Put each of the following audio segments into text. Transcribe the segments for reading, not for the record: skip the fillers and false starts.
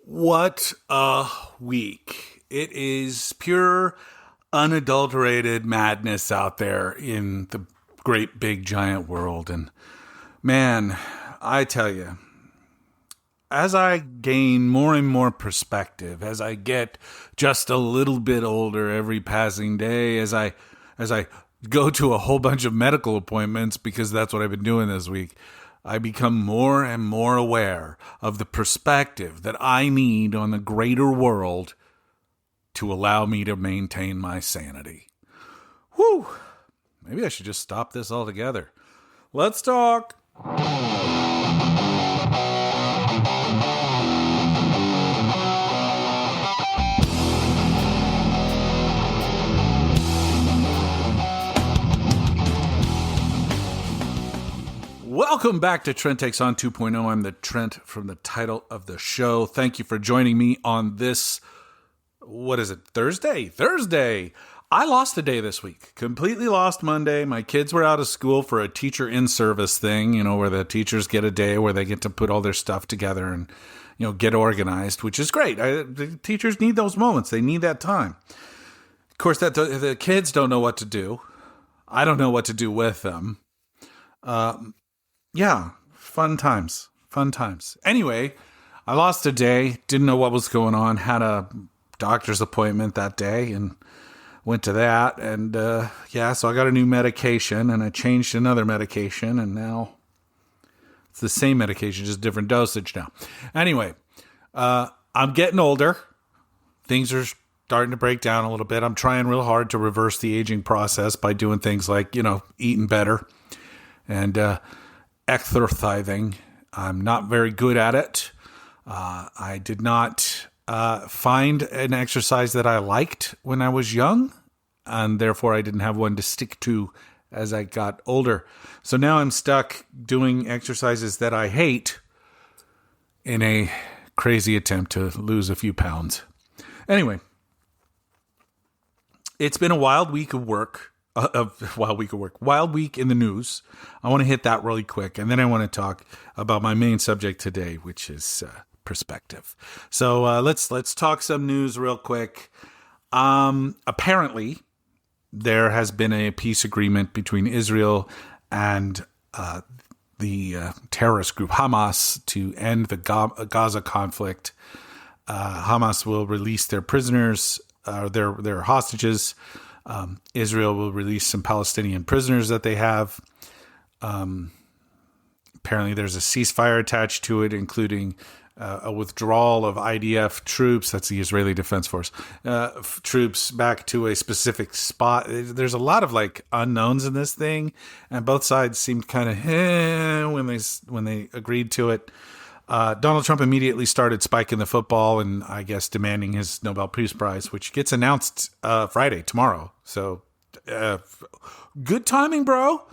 What a week. It is pure, unadulterated madness out there in the great big giant world. And man, I tell you, as I gain more and more perspective, as I get just a little bit older every passing day, as I go to a whole bunch of medical appointments because that's what I've been doing this week, I become more and more aware of the perspective that I need on the greater world to allow me to maintain my sanity. Whew. Maybe I should just stop this altogether. Let's talk. Welcome back to Trent Takes On 2.0. I'm the Trent from the title of the show. Thank you for joining me on this, Thursday. I lost a day this week. Completely lost Monday. My kids were out of school for a teacher in-service thing, where the teachers get a day where they get to put all their stuff together and, get organized, which is great. The teachers need those moments. They need that time. Of course, the kids don't know what to do. I don't know what to do with them. Yeah, fun times. Anyway, I lost a day, didn't know what was going on, had a doctor's appointment that day and went to that. And so I got a new medication and I changed another medication and now it's the same medication, just different dosage now. Anyway, I'm getting older. Things are starting to break down a little bit. I'm trying real hard to reverse the aging process by doing things like, eating better and exercising. I'm not very good at it. I did not find an exercise that I liked when I was young, and therefore I didn't have one to stick to as I got older. So now I'm stuck doing exercises that I hate in a crazy attempt to lose a few pounds. Anyway, it's been a wild week of work. Wild week in the news. I want to hit that really quick, and then I want to talk about my main subject today, which is perspective. So let's talk some news real quick. Apparently, there has been a peace agreement between Israel and the terrorist group Hamas to end the Gaza conflict. Hamas will release their prisoners, their hostages. Israel will release some Palestinian prisoners that they have. Apparently there's a ceasefire attached to it, including a withdrawal of IDF troops, that's the Israeli Defense Force, troops back to a specific spot. There's a lot of unknowns in this thing, and both sides seemed kind of when they agreed to it. Donald Trump immediately started spiking the football and I guess demanding his Nobel Peace Prize, which gets announced Friday, tomorrow. So good timing, bro.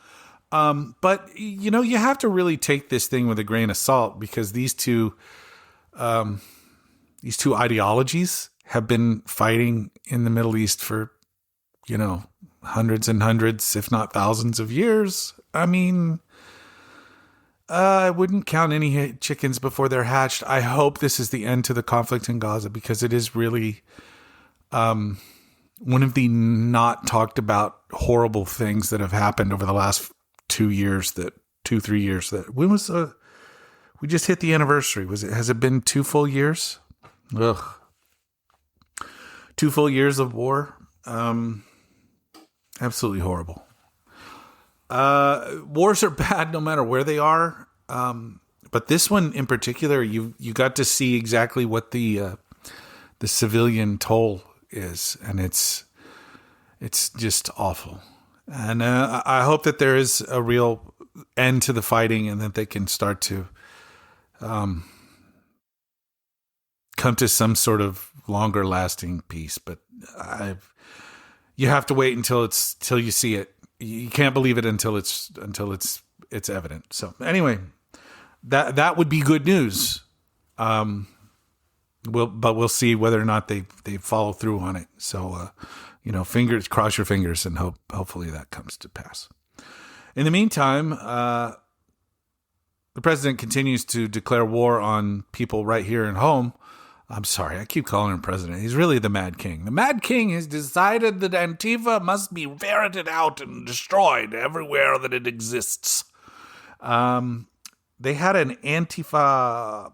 But, you have to really take this thing with a grain of salt because these two ideologies have been fighting in the Middle East for, hundreds and hundreds, if not thousands of years. I mean, I wouldn't count any chickens before they're hatched. I hope this is the end to the conflict in Gaza because it is really one of the not talked about horrible things that have happened over the last 3 years. When was we just hit the anniversary? Has it been 2 full years? Ugh. 2 full years of war. Absolutely horrible. Wars are bad no matter where they are. But this one in particular, you got to see exactly what the civilian toll is. And it's just awful. And, I hope that there is a real end to the fighting and that they can start to, come to some sort of longer lasting peace. But you have to wait until you see it. You can't believe it until it's evident. So anyway, that would be good news. We'll see whether or not they follow through on it. So cross your fingers and hopefully that comes to pass. In the meantime, the president continues to declare war on people right here at home. I'm sorry, I keep calling him president. He's really the Mad King. The Mad King has decided that Antifa must be ferreted out and destroyed everywhere that it exists. They had an Antifa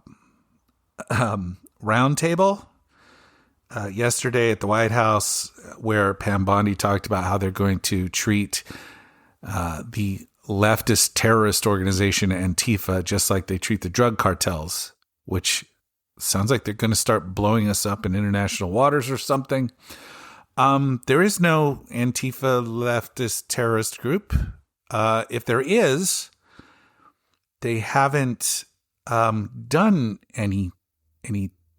roundtable yesterday at the White House where Pam Bondi talked about how they're going to treat the leftist terrorist organization Antifa just like they treat the drug cartels, which sounds like they're going to start blowing us up in international waters or something. There is no Antifa leftist terrorist group. If there is, they haven't done any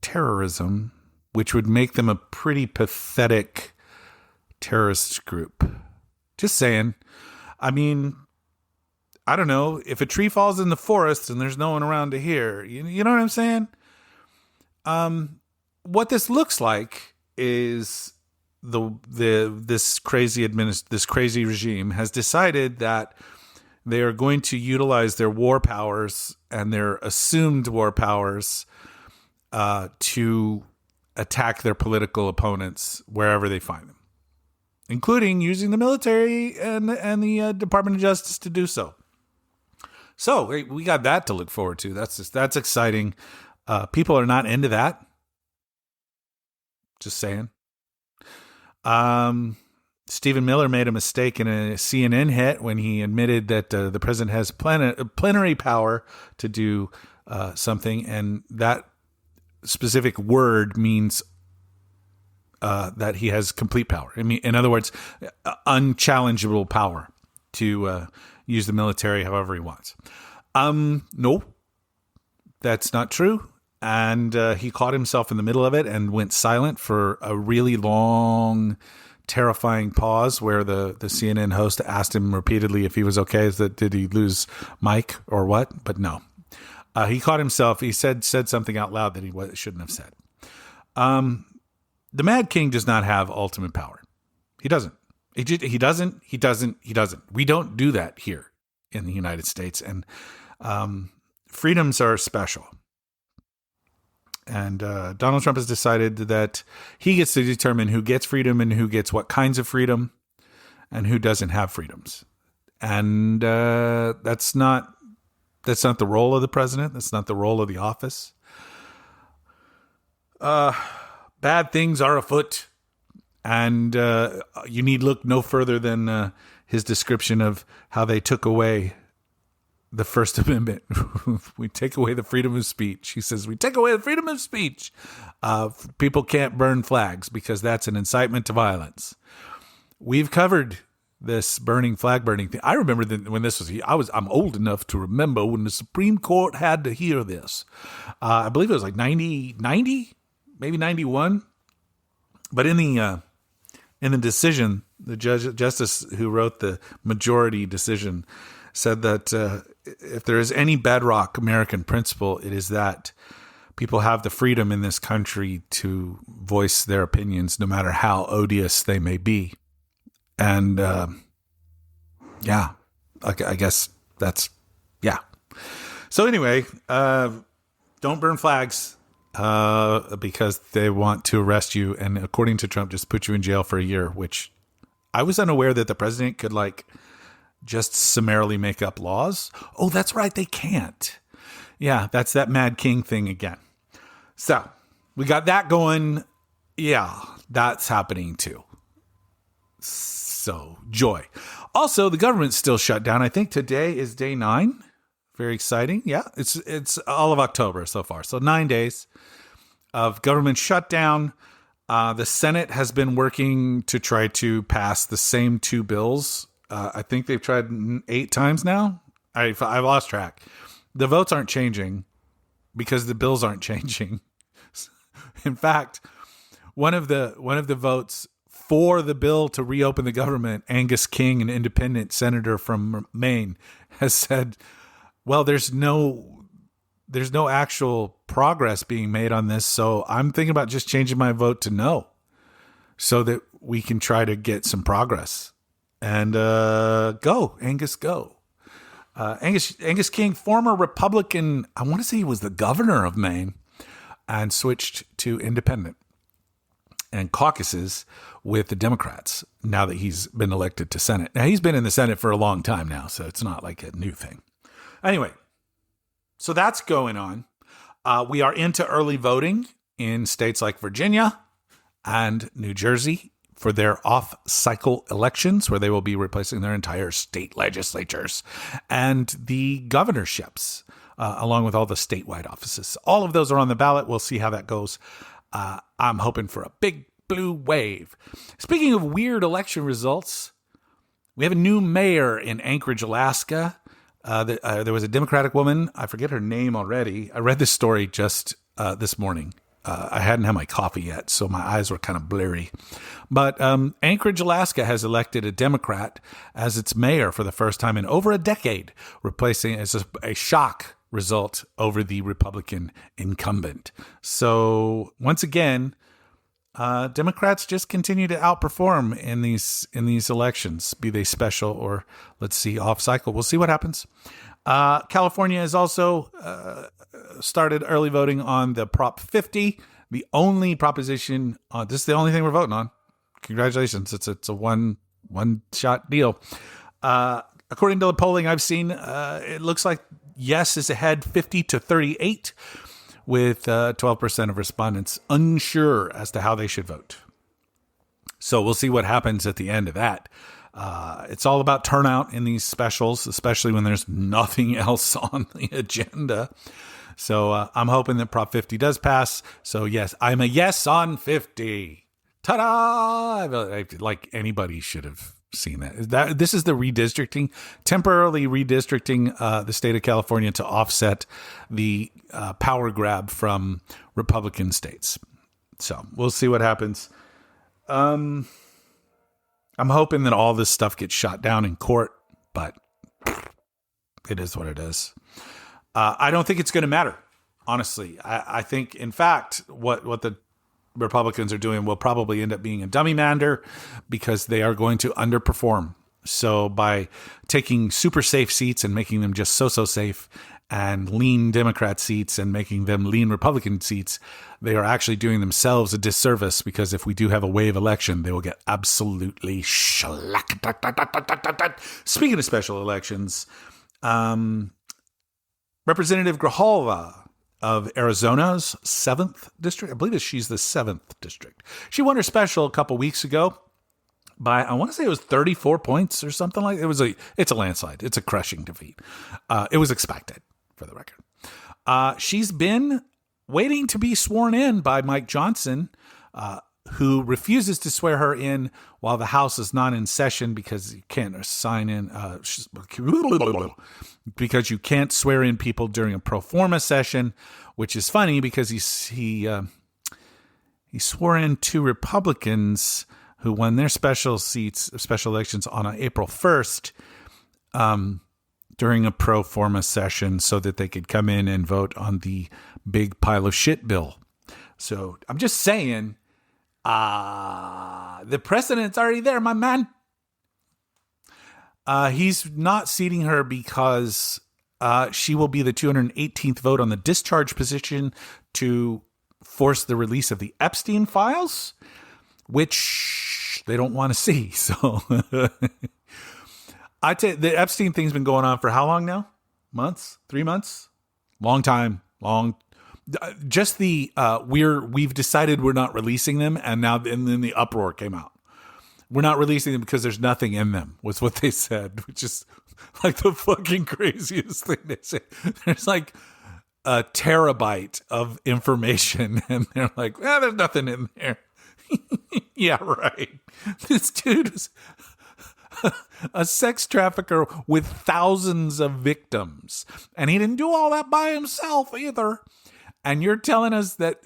terrorism, which would make them a pretty pathetic terrorist group. Just saying. I mean, I don't know. If a tree falls in the forest and there's no one around to hear, you know what I'm saying? What this looks like is this crazy regime has decided that they are going to utilize their war powers and their assumed war powers to attack their political opponents wherever they find them, including using the military and the Department of Justice to do so. So we got that to look forward to. That's exciting. People are not into that. Just saying. Stephen Miller made a mistake in a CNN hit when he admitted that the president has plenary power to do something, and that specific word means that he has complete power. I mean, in other words, unchallengeable power to use the military however he wants. No, that's not true. And he caught himself in the middle of it and went silent for a really long, terrifying pause where the CNN host asked him repeatedly if he was okay. Did he lose Mike or what? But no. He caught himself. He said something out loud that he shouldn't have said. The Mad King does not have ultimate power. He doesn't. He doesn't. We don't do that here in the United States. And freedoms are special. And Donald Trump has decided that he gets to determine who gets freedom and who gets what kinds of freedom and who doesn't have freedoms. And that's not the role of the president. That's not the role of the office. Bad things are afoot. And you need look no further than his description of how they took away the First Amendment. We take away the freedom of speech. He says, we take away the freedom of speech. People can't burn flags because that's an incitement to violence. We've covered this burning thing. I remember when this was, I'm old enough to remember when the Supreme Court had to hear this. I believe it was like 90, maybe 91. But in the decision, the justice who wrote the majority decision said that if there is any bedrock American principle, it is that people have the freedom in this country to voice their opinions, no matter how odious they may be. And I guess that's, yeah. So anyway, don't burn flags because they want to arrest you. And according to Trump, just put you in jail for a year, which I was unaware that the president could just summarily make up laws. Oh, that's right. They can't. Yeah, that's that Mad King thing again. So we got that going. Yeah, that's happening too. So joy. Also, the government's still shut down. I think today is day 9. Very exciting. Yeah, it's all of October so far. So 9 days of government shutdown. The Senate has been working to try to pass the same 2 bills. I think they've tried 8 times now. I've lost track. The votes aren't changing because the bills aren't changing. In fact, one of the votes for the bill to reopen the government, Angus King, an independent senator from Maine, has said, well, there's no actual progress being made on this, so I'm thinking about just changing my vote to no so that we can try to get some progress. And go, Angus, go. Angus King, former Republican, I want to say he was the governor of Maine, and switched to independent and caucuses with the Democrats now that he's been elected to Senate. Now, he's been in the Senate for a long time now, so it's not like a new thing. Anyway, so that's going on. We are into early voting in states like Virginia and New Jersey for their off-cycle elections, where they will be replacing their entire state legislatures and the governorships, along with all the statewide offices. All of those are on the ballot. We'll see how that goes. I'm hoping for a big blue wave. Speaking of weird election results, we have a new mayor in Anchorage, Alaska. There was a Democratic woman. I forget her name already. I read this story just this morning. I hadn't had my coffee yet, so my eyes were kind of blurry. But Anchorage, Alaska has elected a Democrat as its mayor for the first time in over a decade, replacing as a shock result over the Republican incumbent. So once again, Democrats just continue to outperform in these elections, be they special or, let's see, off cycle. We'll see what happens. California has also started early voting on the Prop 50, the only proposition. This is the only thing we're voting on. Congratulations. It's a one shot deal. According to the polling I've seen, it looks like yes is ahead 50 to 38, with 12% of respondents unsure as to how they should vote. So we'll see what happens at the end of that. It's all about turnout in these specials, especially when there's nothing else on the agenda. So I'm hoping that Prop 50 does pass. So yes, I'm a yes on 50. Ta-da! Like anybody should have seen that. This is the redistricting, temporarily redistricting the state of California to offset the power grab from Republican states. So we'll see what happens. I'm hoping that all this stuff gets shot down in court, but it is what it is. I don't think it's going to matter, honestly. I think, in fact, what the Republicans are doing will probably end up being a dummy mander because they are going to underperform. So by taking super safe seats and making them just so safe, and lean Democrat seats and making them lean Republican seats, they are actually doing themselves a disservice, because if we do have a wave election, they will get absolutely shellacked. Speaking of special elections, Representative Grijalva of Arizona's 7th district, I believe she's the 7th district. She won her special a couple weeks ago by, I want to say it was 34 points or something like that. It's a landslide. It's a crushing defeat. It was expected, for the record. She's been waiting to be sworn in by Mike Johnson, who refuses to swear her in while the House is not in session, because you can't sign in, because you can't swear in people during a pro forma session, which is funny because he swore in 2 Republicans who won their special elections on April 1st, during a pro forma session, so that they could come in and vote on the big pile of shit bill. So I'm just saying, the precedent's already there, my man. He's not seating her because she will be the 218th vote on the discharge petition to force the release of the Epstein files, which they don't want to see. So I tell you, the Epstein thing's been going on for how long now? Months? 3 months? Long time. Just we've decided we're not releasing them, and then the uproar came out. We're not releasing them because there's nothing in them, was what they said, which is like the fucking craziest thing they say. There's like a terabyte of information, and they're like, there's nothing in there. Yeah, right. This dude is a sex trafficker with thousands of victims, and he didn't do all that by himself either. And you're telling us that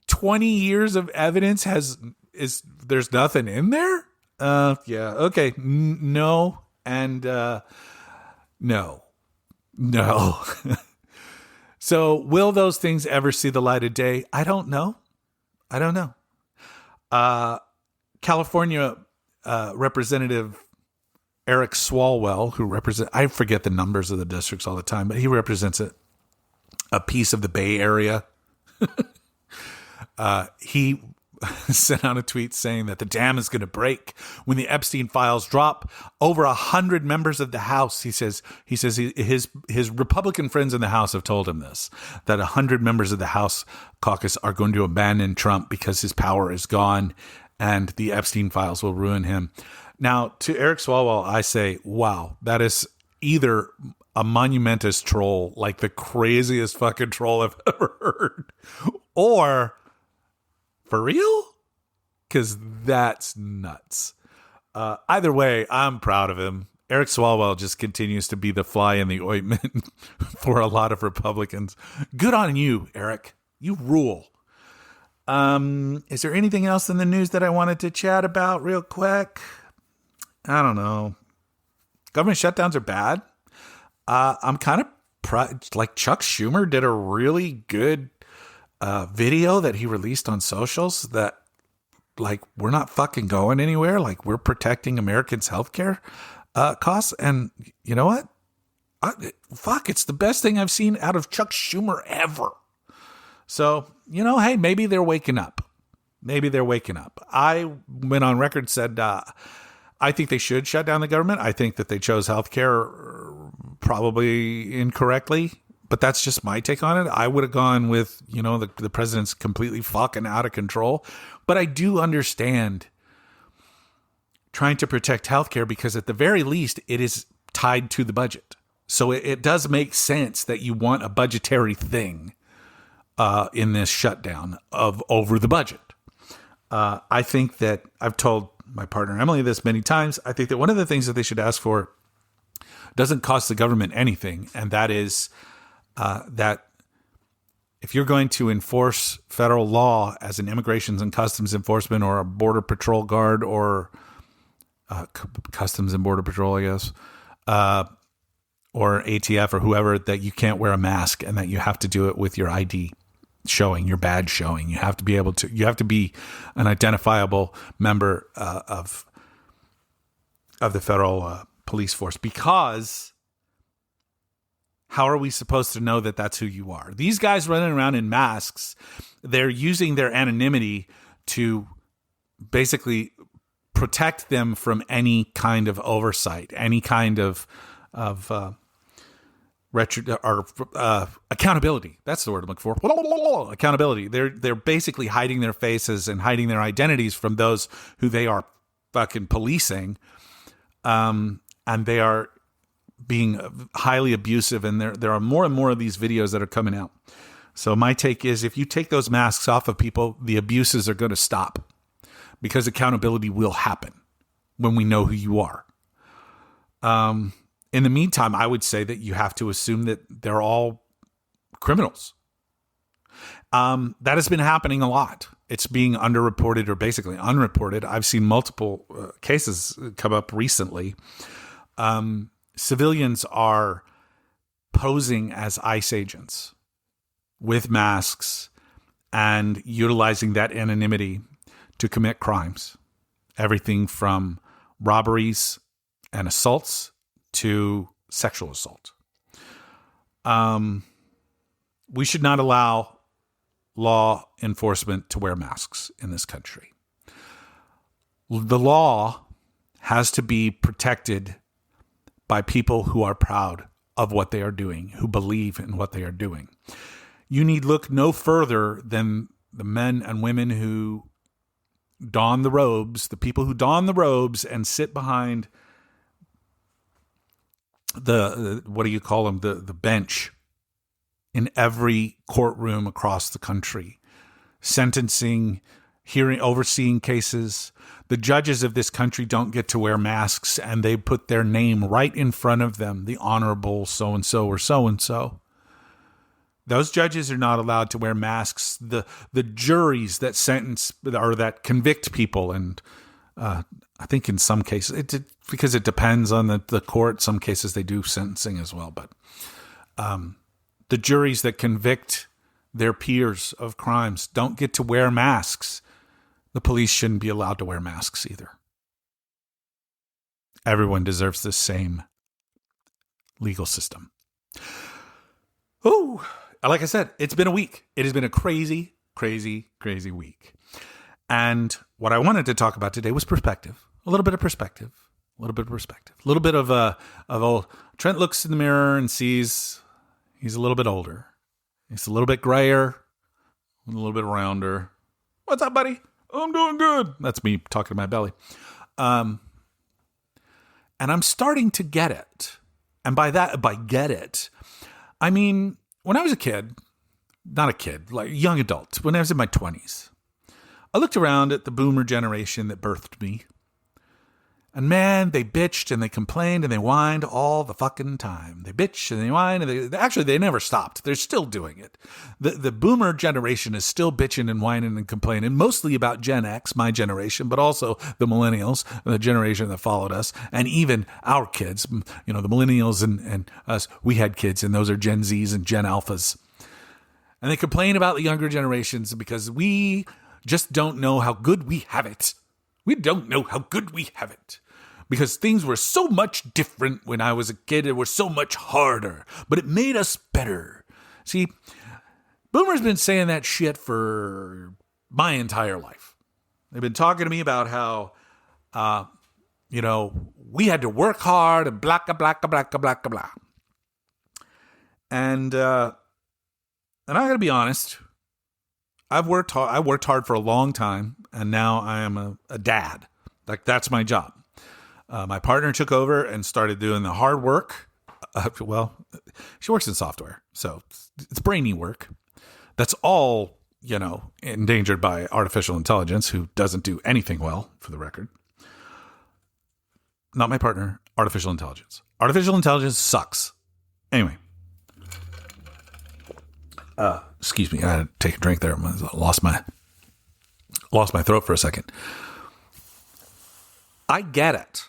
20 years of evidence there's nothing in there? Yeah, okay. No, and no. So will those things ever see the light of day? I don't know. California Representative Eric Swalwell, I forget the numbers of the districts all the time, but he represents a piece of the Bay Area. he sent out a tweet saying that the dam is going to break when the Epstein files drop. Over 100 members of the House, his Republican friends in the House have told him this, that 100 members of the House caucus are going to abandon Trump because his power is gone and the Epstein files will ruin him. Now, to Eric Swalwell, I say, wow, that is either a monumentous troll, like the craziest fucking troll I've ever heard, or for real? Because that's nuts. Either way, I'm proud of him. Eric Swalwell just continues to be the fly in the ointment for a lot of Republicans. Good on you, Eric. You rule. Is there anything else in the news that I wanted to chat about real quick? I don't know. Government shutdowns are bad. I'm kind of like Chuck Schumer did a really good video that he released on socials that, like, we're not fucking going anywhere. Like, we're protecting Americans' healthcare costs. And you know what? It's the best thing I've seen out of Chuck Schumer ever. So, hey, maybe they're waking up. I went on record, said, I think they should shut down the government. I think that they chose healthcare probably incorrectly, but that's just my take on it. I would have gone with, the president's completely fucking out of control. But I do understand trying to protect healthcare because at the very least, it is tied to the budget. So it does make sense that you want a budgetary thing in this shutdown over the budget. I think that I've told my partner Emily this many times. I think that one of the things that they should ask for doesn't cost the government anything, and that is that if you're going to enforce federal law as an Immigration and Customs Enforcement or a Border Patrol guard or Customs and Border Patrol, I guess, or ATF or whoever, that you can't wear a mask and that you have to do it with your ID showing, your badge showing. You have to be an identifiable member of the federal police force, because how are we supposed to know that that's who you are? These guys running around in masks, they're using their anonymity to basically protect them from any kind of oversight, any kind of accountability. That's the word I'm looking for. Accountability. They're basically hiding their faces and hiding their identities from those who they are fucking policing. And they are being highly abusive, and there are more and more of these videos that are coming out. So my take is, if you take those masks off of people, the abuses are going to stop, because accountability will happen when we know who you are. In the meantime, I would say that you have to assume that they're all criminals. That has been happening a lot. It's being underreported, or basically unreported. I've seen multiple cases come up recently. Civilians are posing as ICE agents with masks and utilizing that anonymity to commit crimes. Everything from robberies and assaults to sexual assault. We should not allow law enforcement to wear masks in this country. The law has to be protected by people who are proud of what they are doing, who believe in what they are doing. You need look no further than the men and women who don the robes, the people who don the robes and sit behind the what do you call them? The bench in every courtroom across the country, sentencing, hearing, overseeing cases. The judges of this country don't get to wear masks, and they put their name right in front of them, the Honorable so-and-so or so-and-so. Those judges are not allowed to wear masks. The juries that sentence or that convict people, and I think in some cases, because it depends on the court, some cases they do sentencing as well, but the juries that convict their peers of crimes don't get to wear masks. The police shouldn't be allowed to wear masks either. Everyone deserves the same legal system. Oh, like I said, it's been a week. It has been a crazy crazy, crazy week. And what I wanted to talk about today was perspective. A little bit of perspective. A little bit of perspective. A little bit of old Trent looks in the mirror and sees he's a little bit older. He's a little bit grayer, a little bit rounder. What's up, buddy? I'm doing good. That's me talking to my belly. And I'm starting to get it. And by get it, I mean, when I was a kid, not a kid, like a young adult, when I was in my 20s, I looked around at the boomer generation that birthed me. And man, they bitched and they complained and they whined all the fucking time. They bitched and they whined and they never stopped. They're still doing it. The boomer generation is still bitching and whining and complaining, mostly about Gen X, my generation, but also the millennials, the generation that followed us, and even our kids, the millennials and us, we had kids, and those are Gen Zs and Gen Alphas. And they complain about the younger generations because we just don't know how good we have it. We don't know how good we have it. Because things were so much different when I was a kid. It was so much harder. But it made us better. See, Boomer's been saying that shit for my entire life. They've been talking to me about how, we had to work hard and blah, blah, blah, blah, blah, blah, blah. And I got to be honest. I worked hard for a long time, and now I am a dad. Like, that's my job. My partner took over and started doing the hard work. She works in software, so it's brainy work. That's all, endangered by artificial intelligence, who doesn't do anything well, for the record. Not my partner, artificial intelligence. Artificial intelligence sucks. Anyway. Excuse me, I had to take a drink there. I lost my throat for a second. I get it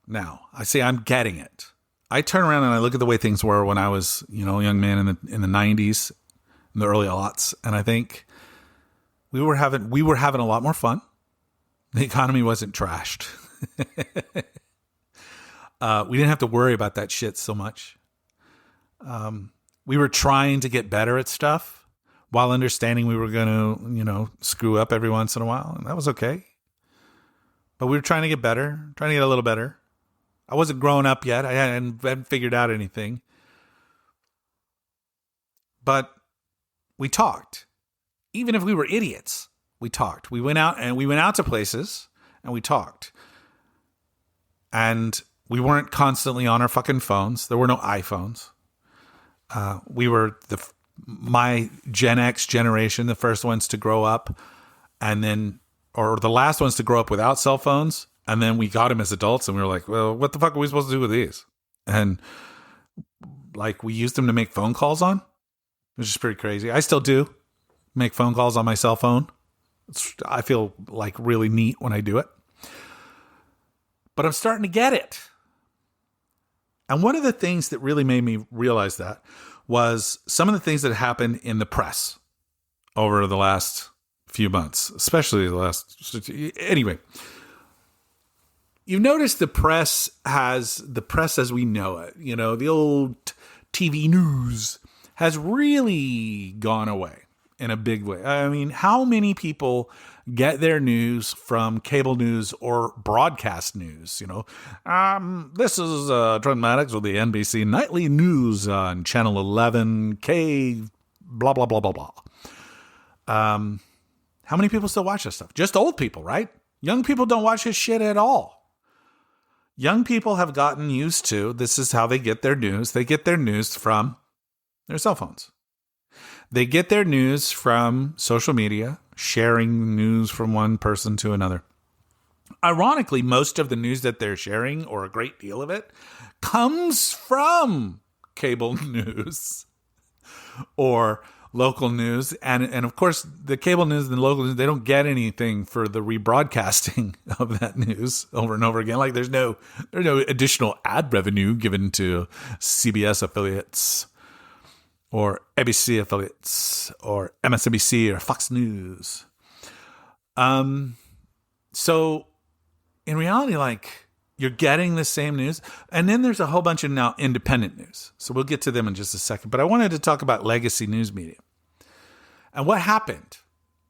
now. I say I'm getting it. I turn around and I look at the way things were when I was, a young man in the 90s, in the early aughts, and I think we were having a lot more fun. The economy wasn't trashed. We didn't have to worry about that shit so much. We were trying to get better at stuff while understanding we were going to, screw up every once in a while. And that was okay. But we were trying to get better, trying to get a little better. I wasn't grown up yet. I hadn't figured out anything. But we talked. Even if we were idiots, we talked. We went out to places and we talked. And we weren't constantly on our fucking phones. There were no iPhones. We were my Gen X generation, the first ones to grow up, or the last ones to grow up without cell phones. And then we got them as adults and we were like, well, what the fuck are we supposed to do with these? And we used them to make phone calls on, which is pretty crazy. I still do make phone calls on my cell phone. I feel really neat when I do it, but I'm starting to get it. And one of the things that really made me realize that was some of the things that happened in the press over the last few months, especially anyway. You've noticed the press as we know it, the old TV news has really gone away in a big way. I mean, how many people get their news from cable news or broadcast news? This is Trent Maddox with the NBC Nightly News on Channel 11K, blah, blah, blah, blah, blah. How many people still watch this stuff? Just old people, right? Young people don't watch this shit at all. Young people have gotten used to, this is how they get their news. They get their news from their cell phones. They get their news from social media, sharing news from one person to another. Ironically, most of the news that they're sharing, or a great deal of it, comes from cable news or local news. And of course, the cable news and the local news, they don't get anything for the rebroadcasting of that news over and over again. There's no additional ad revenue given to CBS affiliates or ABC affiliates or MSNBC or Fox News. So in reality, you're getting the same news. And then there's a whole bunch of now independent news. So we'll get to them in just a second. But I wanted to talk about legacy news media. And what happened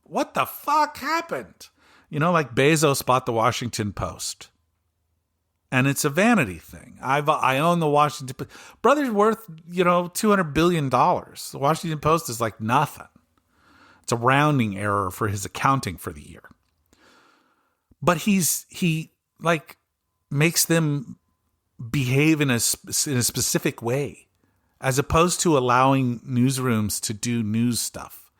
What the fuck happened? Like Bezos bought the Washington Post. And it's a vanity thing. I own the Washington Post. Brother's worth, $200 billion. The Washington Post is like nothing. It's a rounding error for his accounting for the year. But he makes them behave in a specific way, as opposed to allowing newsrooms to do news stuff.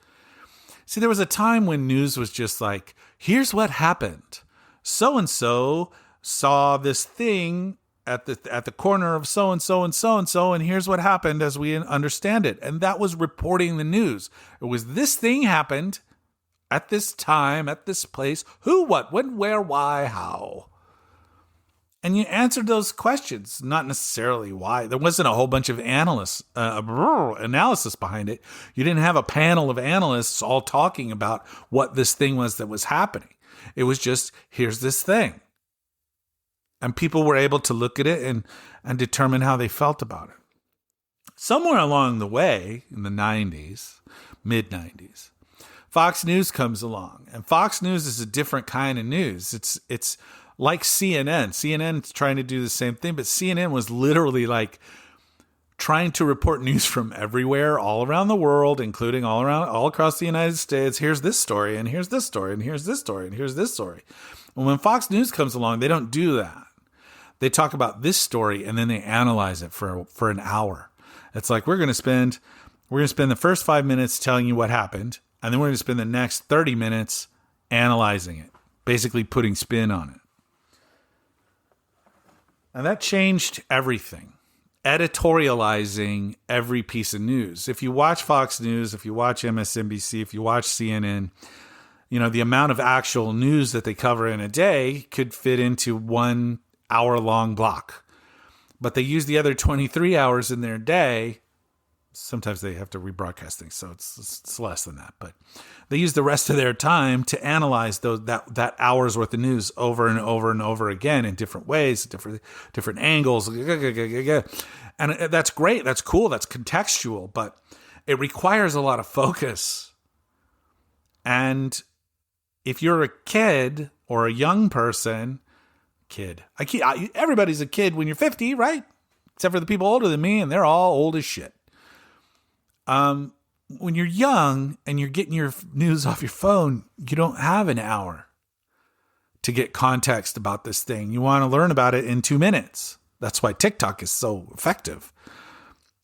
See, there was a time when news was just like, here's what happened. So-and-so saw this thing at the corner of so-and-so and so-and-so, and here's what happened as we understand it. And that was reporting the news. It was this thing happened at this time, at this place, who, what, when, where, why, how. And you answered those questions, not necessarily why. There wasn't a whole bunch of analysis behind it. You didn't have a panel of analysts all talking about what this thing was that was happening. It was just, here's this thing. And people were able to look at it and determine how they felt about it. Somewhere along the way, in the 90s, mid-90s, Fox News comes along. And Fox News is a different kind of news. It's like CNN. CNN's trying to do the same thing, but CNN was literally like trying to report news from everywhere, all around the world, including all across the United States. Here's this story, and here's this story, and here's this story, and here's this story. And when Fox News comes along, they don't do that. They talk about this story and then they analyze it for an hour. It's like, we're going to spend the first 5 minutes telling you what happened, and then we're going to spend the next 30 minutes analyzing it, basically putting spin on it. And that changed everything. Editorializing every piece of news. If you watch Fox News, if you watch MSNBC, if you watch CNN, the amount of actual news that they cover in a day could fit into 1 hour-long block. But they use the other 23 hours in their day. Sometimes they have to rebroadcast things, so it's less than that. But they use the rest of their time to analyze that hour's worth of news over and over and over again in different ways, different angles. And that's great. That's cool. That's contextual. But it requires a lot of focus. And if you're a kid or a young person, everybody's a kid when you're 50, right? Except for the people older than me, and they're all old as shit. When you're young and you're getting your news off your phone, you don't have an hour to get context about this thing. You want to learn about it in 2 minutes. That's why TikTok is so effective.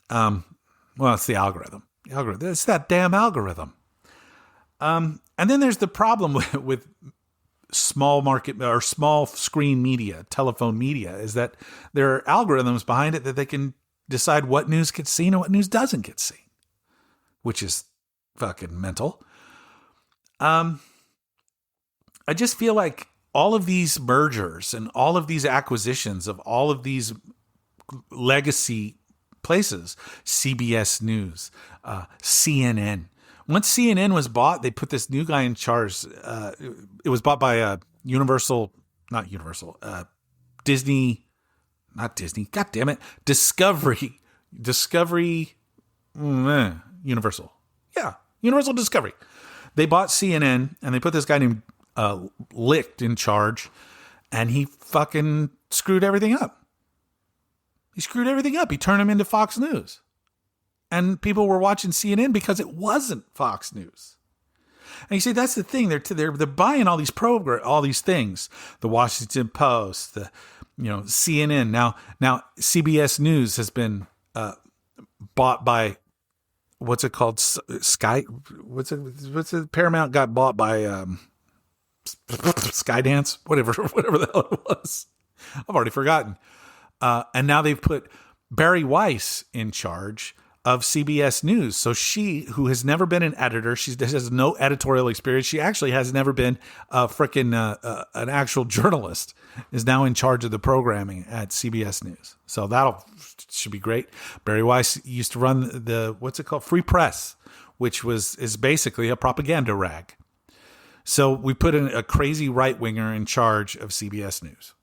It's the algorithm. It's that damn algorithm. And then there's the problem with small market or small screen media, telephone media, is that there are algorithms behind it that they can decide what news gets seen and what news doesn't get seen, which is fucking mental. I just feel like all of these mergers and all of these acquisitions of all of these legacy places, CBS News, CNN. Once CNN was bought, they put this new guy in charge. It was bought by Disney, not Disney. God damn it. Discovery, Universal. Yeah, Universal Discovery. They bought CNN and they put this guy named Licht in charge, and he fucking screwed everything up. He turned him into Fox News. And people were watching CNN because it wasn't Fox News. And you see, that's the thing. They're buying all these all these things. The Washington Post, the CNN. Now CBS News has been bought by, what's it called? Sky. What's it? Paramount got bought by Skydance. Whatever the hell it was. I've already forgotten. And now they've put Barry Weiss in charge of CBS News. So she, who has never been an editor, she has no editorial experience. She actually has never been an actual journalist, is now in charge of the programming at CBS News. So should be great. Barry Weiss used to run the, what's it called? Free Press, which is basically a propaganda rag. So we put in a crazy right-winger in charge of CBS News.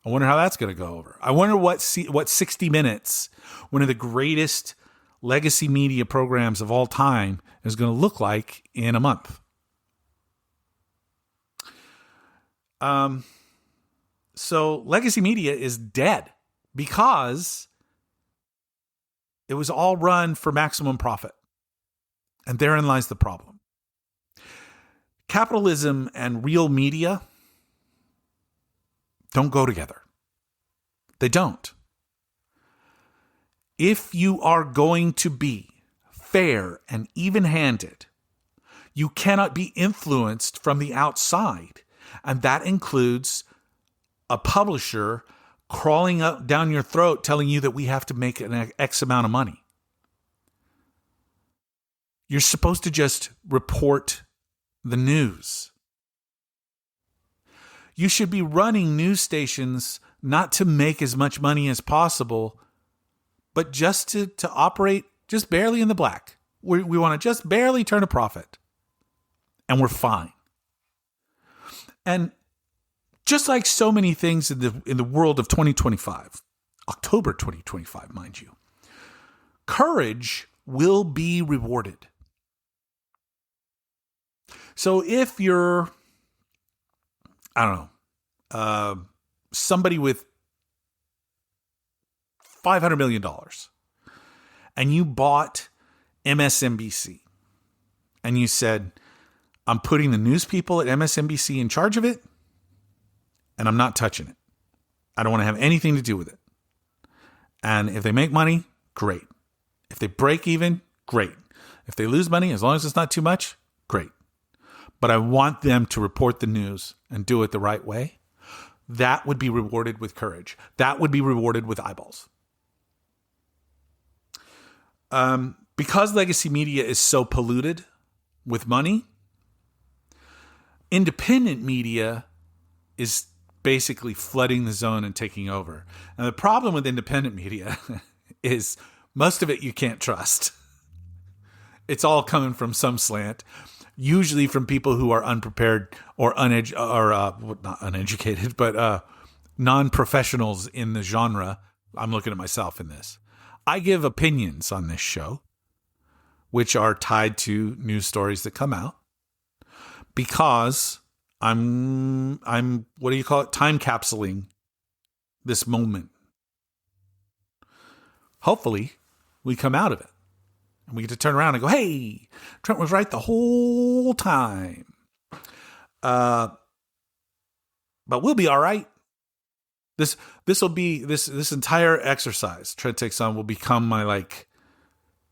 I wonder how that's going to go over. I wonder what 60 Minutes, one of the greatest legacy media programs of all time, is going to look like in a month. So legacy media is dead because it was all run for maximum profit. And therein lies the problem. Capitalism and real media don't go together. They don't. If you are going to be fair and even-handed, you cannot be influenced from the outside. And that includes a publisher crawling up down your throat telling you that we have to make an X amount of money. You're supposed to just report the news. You should be running news stations not to make as much money as possible, but just to operate just barely in the black. We want to just barely turn a profit. And we're fine. And just like so many things in the world of 2025, October 2025, mind you, courage will be rewarded. So if you're, I don't know, somebody with $500 million and you bought MSNBC and you said, I'm putting the news people at MSNBC in charge of it and I'm not touching it. I don't want to have anything to do with it. And if they make money, great. If they break even, great. If they lose money, as long as it's not too much, great. But I want them to report the news and do it the right way. That would be rewarded with courage. That would be rewarded with eyeballs. Because legacy media is so polluted with money, independent media is basically flooding the zone and taking over. And the problem with independent media is most of it you can't trust. It's all coming from some slant, usually from people who are unprepared or not uneducated, but non-professionals in the genre. I'm looking at myself in this. I give opinions on this show, which are tied to news stories that come out, because I'm what do you call it? Time capsuling this moment. Hopefully, we come out of it. And we get to turn around and go, hey, Trent was right the whole time. But we'll be all right. This entire exercise Trent takes on will become my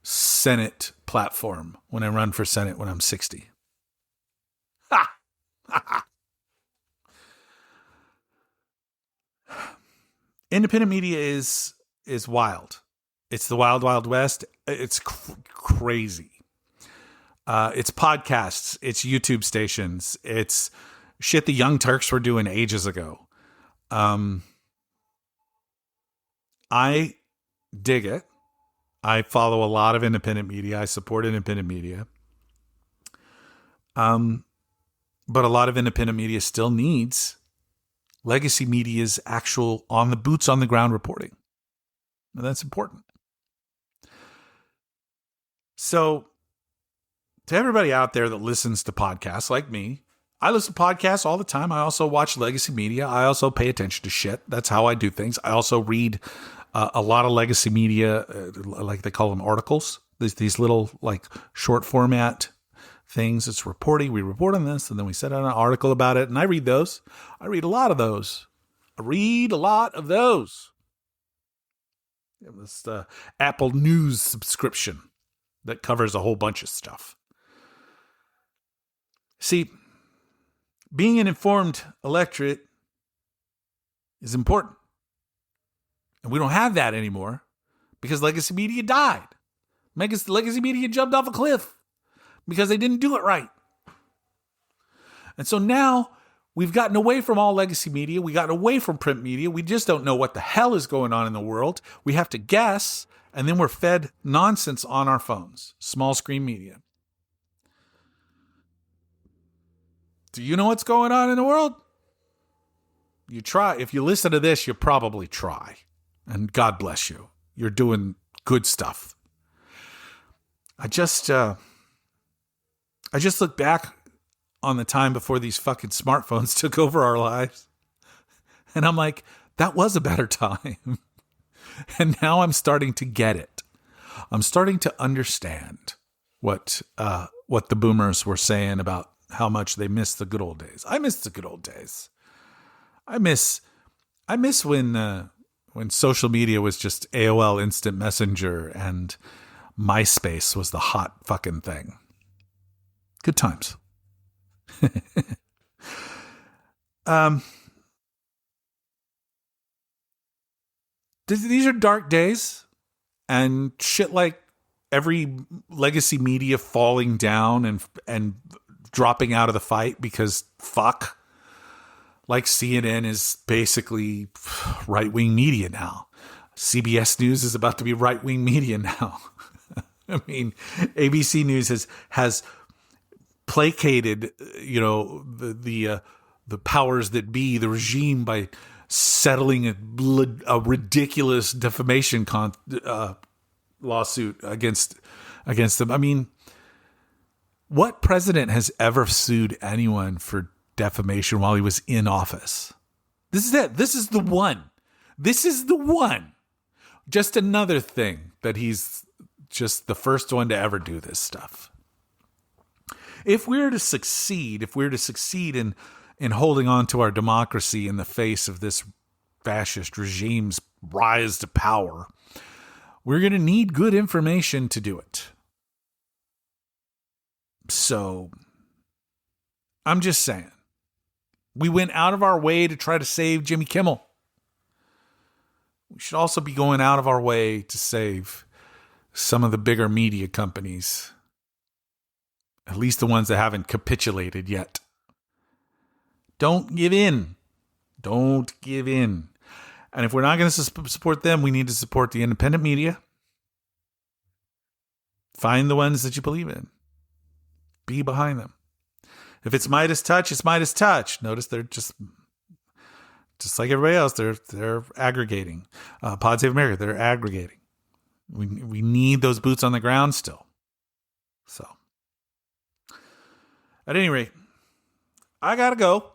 Senate platform when I run for Senate when I'm 60. Ha! Independent media is wild. It's the wild, wild west. It's crazy. It's podcasts. It's YouTube stations. It's shit the Young Turks were doing ages ago. I dig it. I follow a lot of independent media. I support independent media. But a lot of independent media still needs legacy media's actual boots on the ground reporting. And that's important. So, to everybody out there that listens to podcasts like me, I listen to podcasts all the time. I also watch legacy media. I also pay attention to shit. That's how I do things. I also read a lot of legacy media, like they call them articles. These little short format things. It's reporting. We report on this, and then we set out an article about it, and I read those. I read a lot of those. This Apple News subscription that covers a whole bunch of stuff. See, being an informed electorate is important. And we don't have that anymore because legacy media died. Legacy media jumped off a cliff because they didn't do it right. And so now we've gotten away from all legacy media. We got away from print media. We just don't know what the hell is going on in the world. We have to guess, and then we're fed nonsense on our phones. Small screen media. Do you know what's going on in the world? You try. If you listen to this, you probably try. And God bless you. You're doing good stuff. I just look back on the time before these fucking smartphones took over our lives. And I'm like, that was a better time. And now I'm starting to get it. I'm starting to understand what the boomers were saying about how much they miss the good old days. I miss the good old days. I miss when social media was just AOL Instant Messenger and MySpace was the hot fucking thing. Good times. These are dark days, and shit like every legacy media falling down and dropping out of the fight because fuck. Like CNN is basically right-wing media now. CBS News is about to be right-wing media now. I mean, ABC News has placated, the powers that be, the regime, by settling a ridiculous defamation lawsuit against them. I mean, what president has ever sued anyone for defamation while he was in office? This is it. This is the one. This is the one. Just another thing that he's just the first one to ever do this stuff. If we're to succeed in holding on to our democracy in the face of this fascist regime's rise to power, we're going to need good information to do it. So, I'm just saying, we went out of our way to try to save Jimmy Kimmel. We should also be going out of our way to save some of the bigger media companies. At least the ones that haven't capitulated yet. Don't give in. Don't give in. And if we're not going to support them, we need to support the independent media. Find the ones that you believe in. Be behind them. If it's Midas Touch, it's Midas Touch. Notice they're just like everybody else. They're aggregating. Pod Save America, they're aggregating. We need those boots on the ground still. So, at any rate, I gotta go.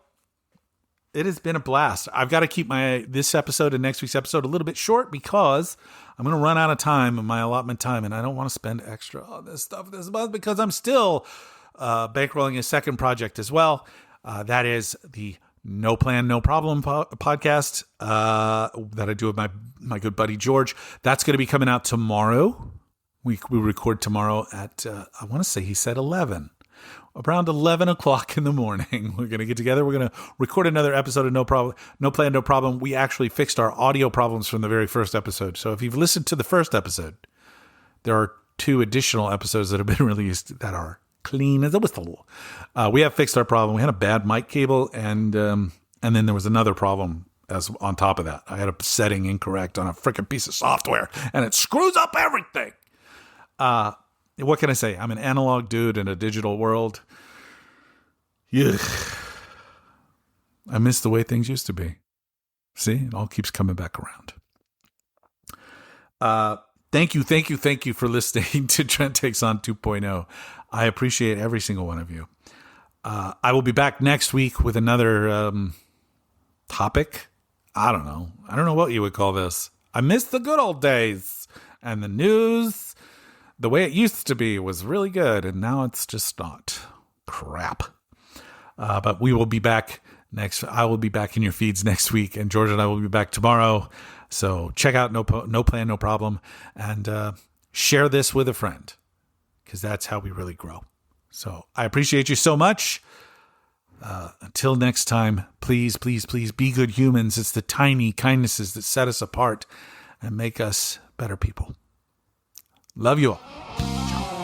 It has been a blast. I've got to keep this episode and next week's episode a little bit short because I'm going to run out of time in my allotment time, and I don't want to spend extra on this stuff this month because I'm still bankrolling a second project as well. That is the No Plan, No Problem podcast that I do with my good buddy George. That's going to be coming out tomorrow. We record tomorrow at, I want to say he said 11. Around 11 o'clock in the morning, we're going to get together. We're going to record another episode of No Plan, No Problem. We actually fixed our audio problems from the very first episode. So if you've listened to the first episode, there are 2 additional episodes that have been released that are clean as a whistle. We have fixed our problem. We had a bad mic cable, and then there was another problem as on top of that. I had a setting incorrect on a freaking piece of software, and it screws up everything. What can I say? I'm an analog dude in a digital world. Ugh. I miss the way things used to be. See, it all keeps coming back around. Thank you for listening to Trent Takes On 2.0. I appreciate every single one of you. I will be back next week with another topic. I don't know what you would call this. I miss the good old days, and the news, the way it used to be, was really good, and now it's just not. Crap. But we will be back I will be back in your feeds next week, and George and I will be back tomorrow. So check out No Plan, No Problem, and share this with a friend, because that's how we really grow. So I appreciate you so much. Until next time, please, please, please be good humans. It's the tiny kindnesses that set us apart and make us better people. Love you all. Ciao.